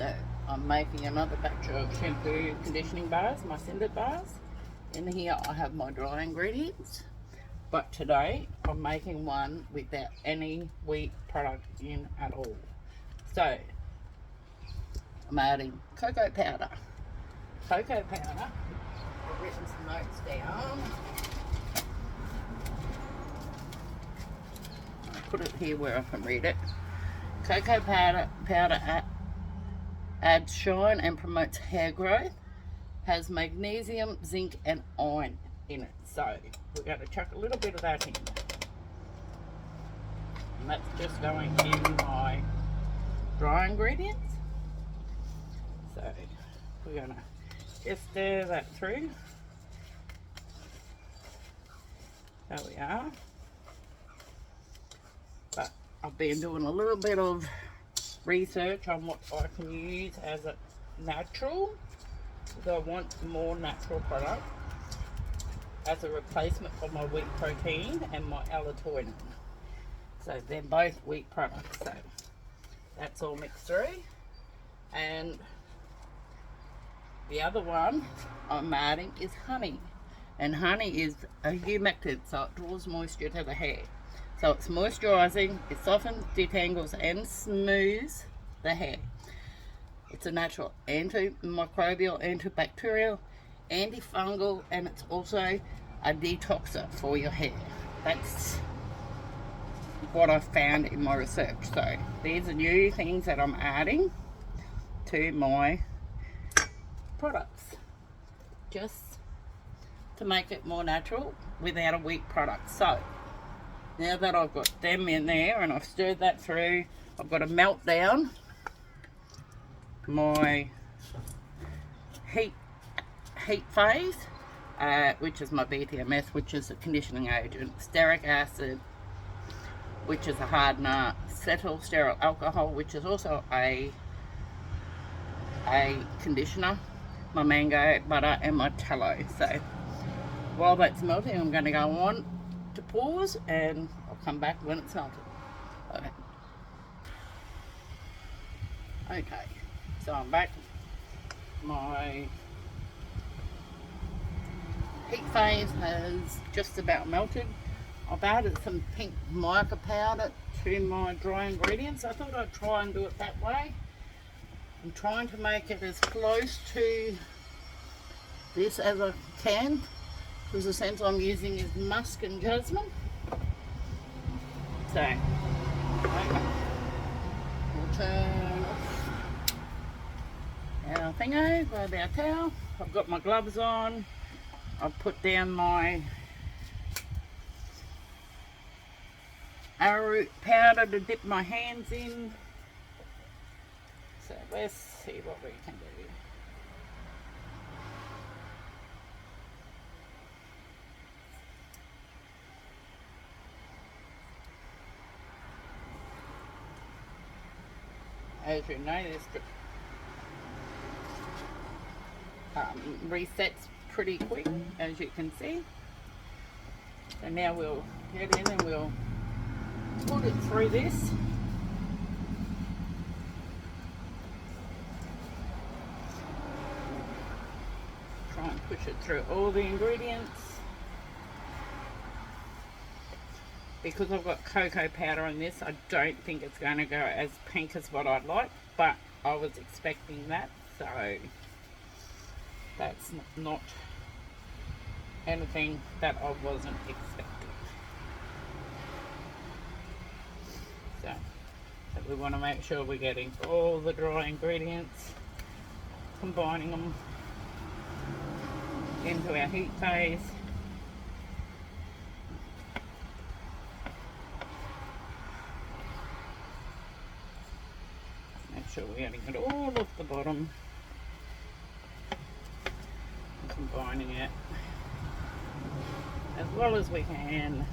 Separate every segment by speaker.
Speaker 1: So I'm making another batch of shampoo conditioning bars, my syndet bars. In here I have my dry ingredients, but today I'm making one without any wheat product in at all. So I'm adding cocoa powder. Cocoa powder, I've written some notes down. I'll put it here where I can read it. Cocoa powder adds shine and promotes hair growth. Has magnesium, zinc and iron in it. So we're going to chuck a little bit of that in. And that's just going in my dry ingredients. So we're going to just stir that through. There we are. But I've been doing a little bit of research on what I can use as a natural, because I want more natural product as a replacement for my wheat protein and my allergies. So they're both wheat products. So that's all mixed through. And the other one I'm adding is honey. And honey is a humectant, so it draws moisture to the hair. So it's moisturising, it softens, detangles and smooths the hair. It's a natural antimicrobial, antibacterial, antifungal, and it's also a detoxer for your hair. That's what I found in my research. So these are new things that I'm adding to my products, just to make it more natural without a wheat product. So now that I've got them in there and I've stirred that through, I've got to melt down my heat phase, which is my BTMS, which is a conditioning agent, stearic acid, which is a hardener, cetyl stearyl alcohol, which is also a conditioner, my mango butter and my tallow. So while that's melting, I'm going to go on to pause and I'll come back when it's melted. Okay, so I'm back. My heat phase has just about melted. I've added some pink mica powder to my dry ingredients. I thought I'd try and do it that way. I'm trying to make it as close to this as I can, because the scent I'm using is musk and jasmine. So, okay. We'll turn off our thingo, grab our towel. I've got my gloves on. I've put down my arrowroot powder to dip my hands in. So let's see what we can do. As you know, this resets pretty quick, as you can see. So now we'll get in and we'll put it through this. Try and push it through all the ingredients. Because I've got cocoa powder in this, I don't think it's going to go as pink as what I'd like, but I was expecting that, so that's not anything that I wasn't expecting. So we want to make sure we're getting all the dry ingredients, combining them into our heat phase. Make sure we're getting it all off the bottom, and combining it as well as we can.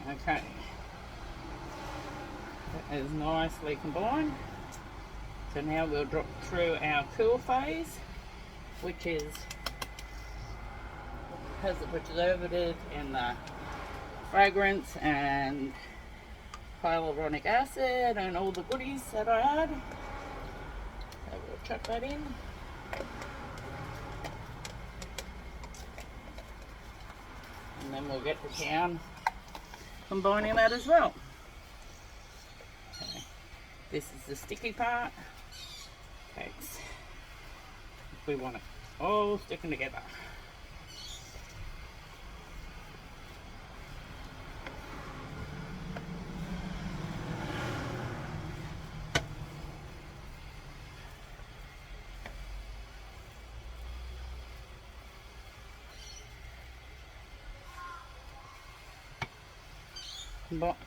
Speaker 1: Okay, that is nicely combined. So now we'll drop through our cool phase, which has the preservative and the fragrance and hyaluronic acid and all the goodies that I add. So we'll chuck that in. And then we'll get to town combining that as well. Okay. This is the sticky part. Okay. We want it all sticking together.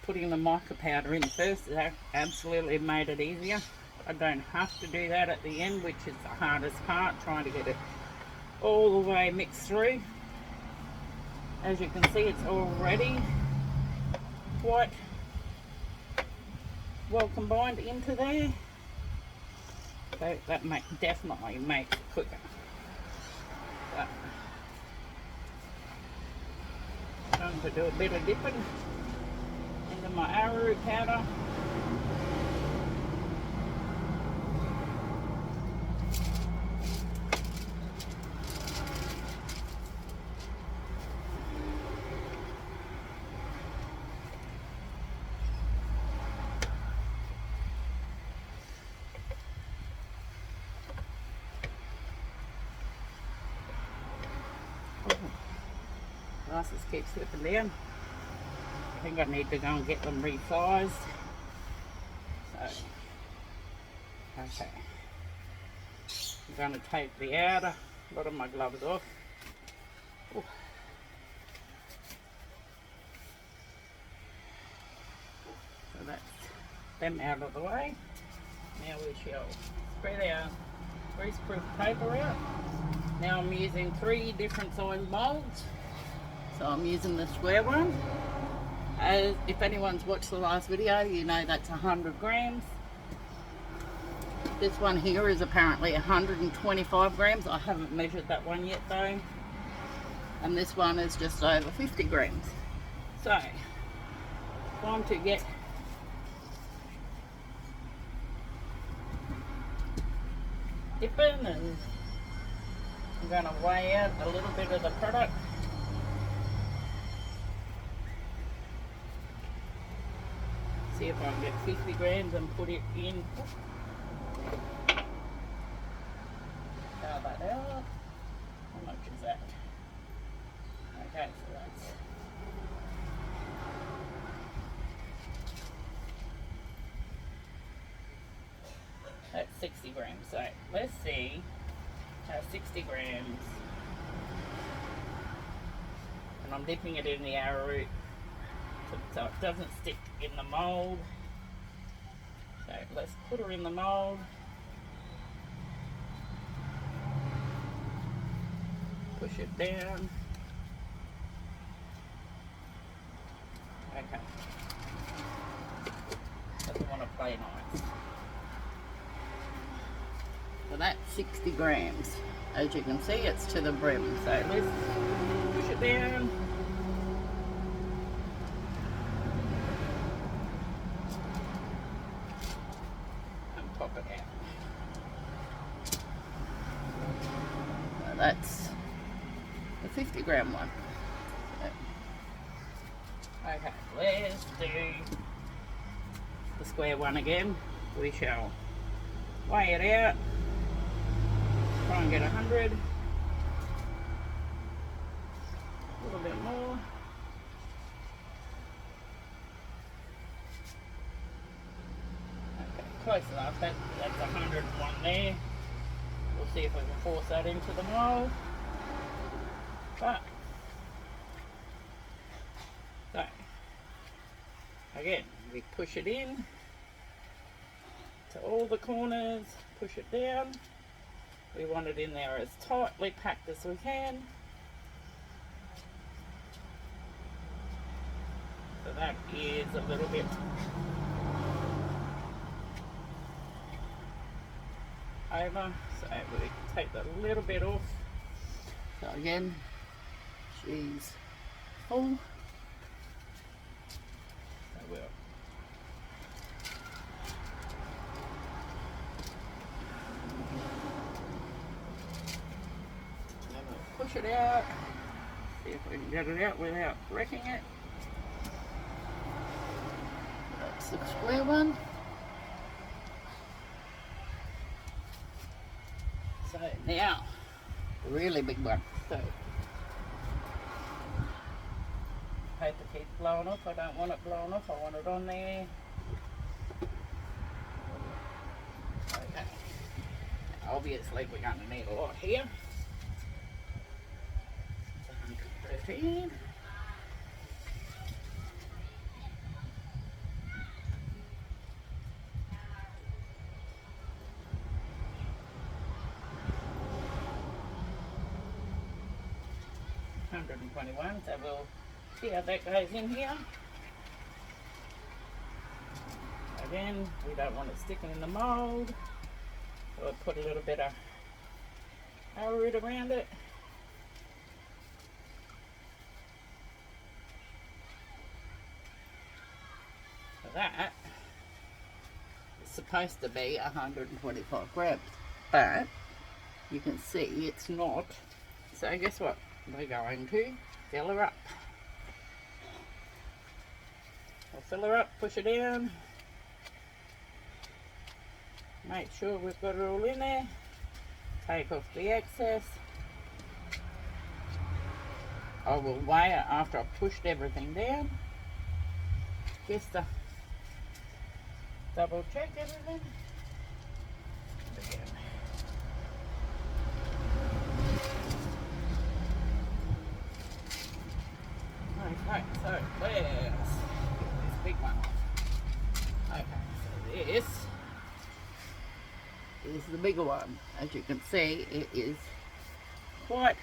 Speaker 1: Putting the mica powder in first has absolutely made it easier. I don't have to do that at the end, which is the hardest part, trying to get it all the way mixed through. As you can see, it's already quite well combined into there. So that definitely makes it quicker. But I'm going to do a bit of dipping into my arrowroot powder. Glasses keep slipping down. I think I need to go and get them resized. So, okay. I'm going to take the outer lot of my gloves off. Ooh. So that's them out of the way. Now we shall spread our greaseproof paper out. Now I'm using 3 different size molds. So I'm using the square one. As if anyone's watched the last video, you know that's 100 grams. This one here is apparently 125 grams. I haven't measured that one yet though. And this one is just over 50 grams. So, time to get dipping, and I'm going to weigh out a little bit of the product. See if I can get 50 grams and put it in. How that out? How much is that? Okay, so that's 60 grams. So let's see how 60 grams, and I'm dipping it in the arrowroot so it doesn't stick in the mold. So let's put her in the mold. Push it down. Okay. Doesn't want to play nice. So that's 60 grams. As you can see, it's to the brim. So let's push it down. That's the 50 gram one. Okay, let's do the square one again. We shall weigh it out, try and get 100, a little bit more. Okay, close enough. That's 101 there. We'll see if we can force that into the mold. But, so, again, we push it in to all the corners, push it down. We want it in there as tightly packed as we can. So that is a little bit over, so we take the little bit off. So again, she's full. So we'll push it out, see if we can get it out without wrecking it. That's the square one. So now, the really big one. So, paper keeps blowing off. I don't want it blown off. I want it on there. Okay. Obviously, we're going to need a lot here. 113. $121, so we'll see how that goes in here. Again, we don't want it sticking in the mould, so we'll put a little bit of arrowroot around it. So that is supposed to be 125 grams, but you can see it's not. So guess what? We're going to fill her up. We'll fill her up, push her down. Make sure we've got it all in there. Take off the excess. I will weigh it after I've pushed everything down. Just to double check everything. Again. Okay, so let's get this big one off. Okay, so this is the bigger one. As you can see, it is quite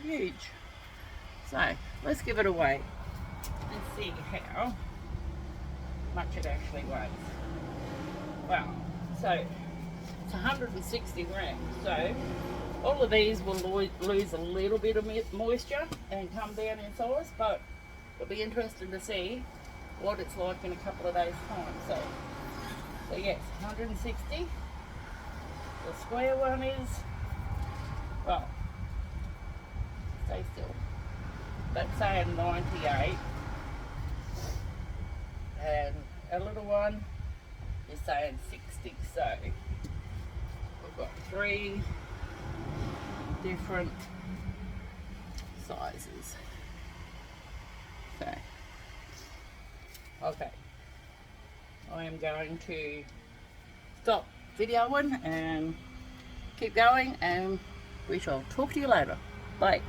Speaker 1: huge. So let's give it a weigh and see how much it actually weighs. Well, so it's 160 grams. So all of these will lose a little bit of moisture and come down in size, but it'll be interesting to see what it's like in a couple of days' time. So yes, 160. The square one is, well, stay still. That's saying 98. And a little one is saying 60. So we've got 3 different sizes. So, okay, I am going to stop videoing and keep going, and we shall talk to you later. Bye.